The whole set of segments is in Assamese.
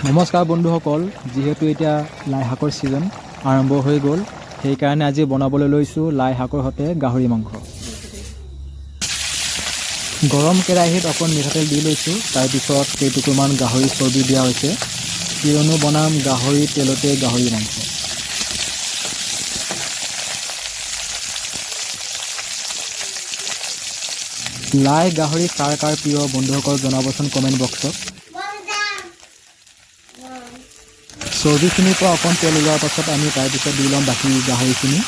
নমস্কাৰ বন্ধুসকল, যিহেতু এতিয়া লাই শাকৰ ছিজন আৰম্ভ হৈ গ'ল, সেইকাৰণে আজি বনাবলৈ লৈছোঁ লাই শাকৰ সৈতে গাহৰি মাংস। গৰম কেৰাহীত অকণ মিঠাতেল দি লৈছোঁ, তাৰপিছত কেইটুকুৰমান গাহৰি চৰ্বি দিয়া হৈছে, কিয়নো বনাম গাহৰি তেলতে গাহৰি মাংস। লাই গাহৰি কাৰ কাৰ প্ৰিয় বন্ধুসকল জনাবচোন কমেণ্ট বক্সত। চৰ্বিখিনিৰ পৰা অকণ তেল ওলোৱাৰ পাছত আমি তাৰপিছত দি ল'ম বাকী গাহৰিখিনি।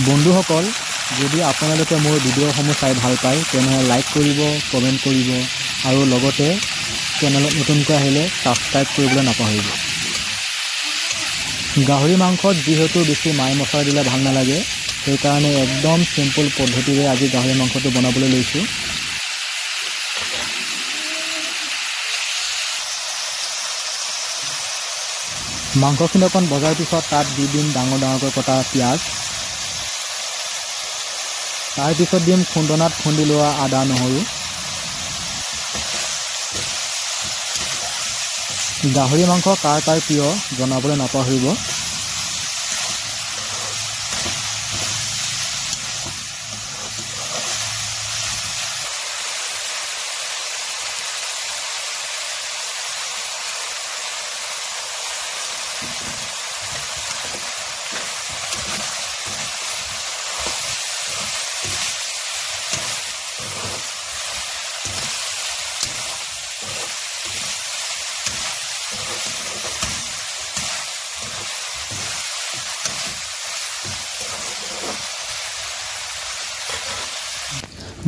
বন্ধুসকল, যদি আপোনালোকে মোৰ ভিডিঅ'সমূহ চাই ভাল পায় তেনেহ'লে লাইক কৰিব, কমেণ্ট কৰিব আৰু লগতে চেনেলত নতুনকৈ আহিলে ছাবস্ক্ৰাইব কৰিবলৈ নাপাহৰিব। গাহৰি মাংসত যিহেতু বেছি মাই মছলা দিলে ভাল নালাগে, সেইকাৰণে একদম চিম্পুল পদ্ধতিৰে আজি গাহৰি মাংসটো বনাবলৈ লৈছোঁ। মাংসখিনি অকণ ভজাৰ পিছত তাত দি দিম ডাঙৰ ডাঙৰকৈ কটা পিঁয়াজ, তাৰপিছত দিম খুন্দনাত খুন্দি লোৱা আদা নহৰু। গাহৰি মাংস কাৰ কাৰ প্ৰিয় জনাবলৈ নাপাহৰিব।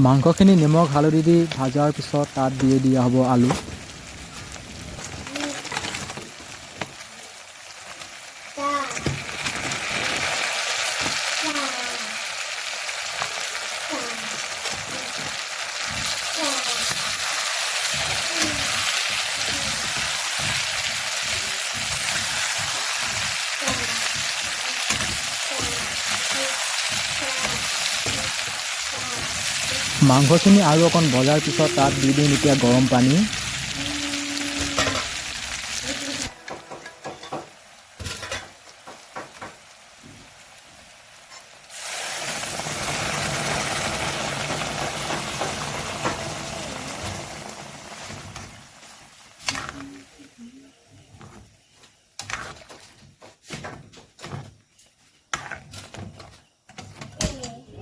মাংসখিনি নিমখ হালধি দি ভাজাৰ পিছত তাত দি দিয়া হ'ব আলু। মাংসখিনি আৰু অকণ ভজাৰ পিছত তাত দি দিম এতিয়া গৰম পানী।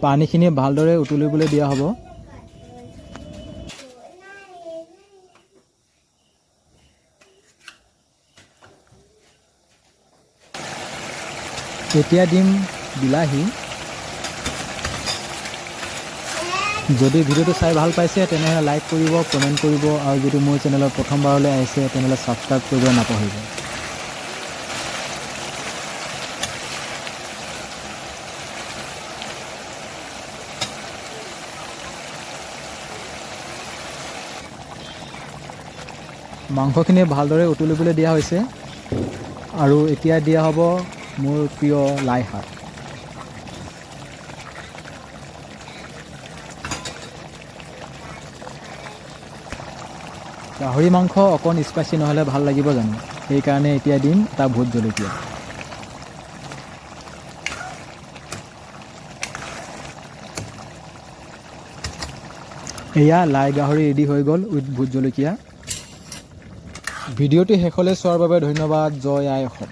পানীখিনি ভালদৰে উতলিবলৈ দিয়া হ'ব। এতিয়া দিম বিলাহী। যদি ভিডিঅ'টো চাই ভাল পাইছে তেনেহ'লে লাইক কৰিব, কমেণ্ট কৰিব আৰু যদি মোৰ চেনেলত প্ৰথমবাৰলৈ আহিছে তেনেহ'লে ছাবস্ক্ৰাইব কৰিবলৈ নাপাহৰিব। মাংসখিনি ভালদৰে উতলিবলৈ দিয়া হৈছে আৰু এতিয়া দিয়া হ'ব মোৰ প্ৰিয় লাই শাক। গাহৰি মাংস অকণ স্পাইচি নহ'লে ভাল লাগিব জানো, সেইকাৰণে এতিয়া দিম এটা ভোট জলকীয়া। এয়া লাই গাহৰি ৰেডি হৈ গ'ল উইথ ভোট জলকীয়া। ভিডিঅ'টো শেষলৈ চোৱাৰ বাবে ধন্যবাদ। জয় আই অসম।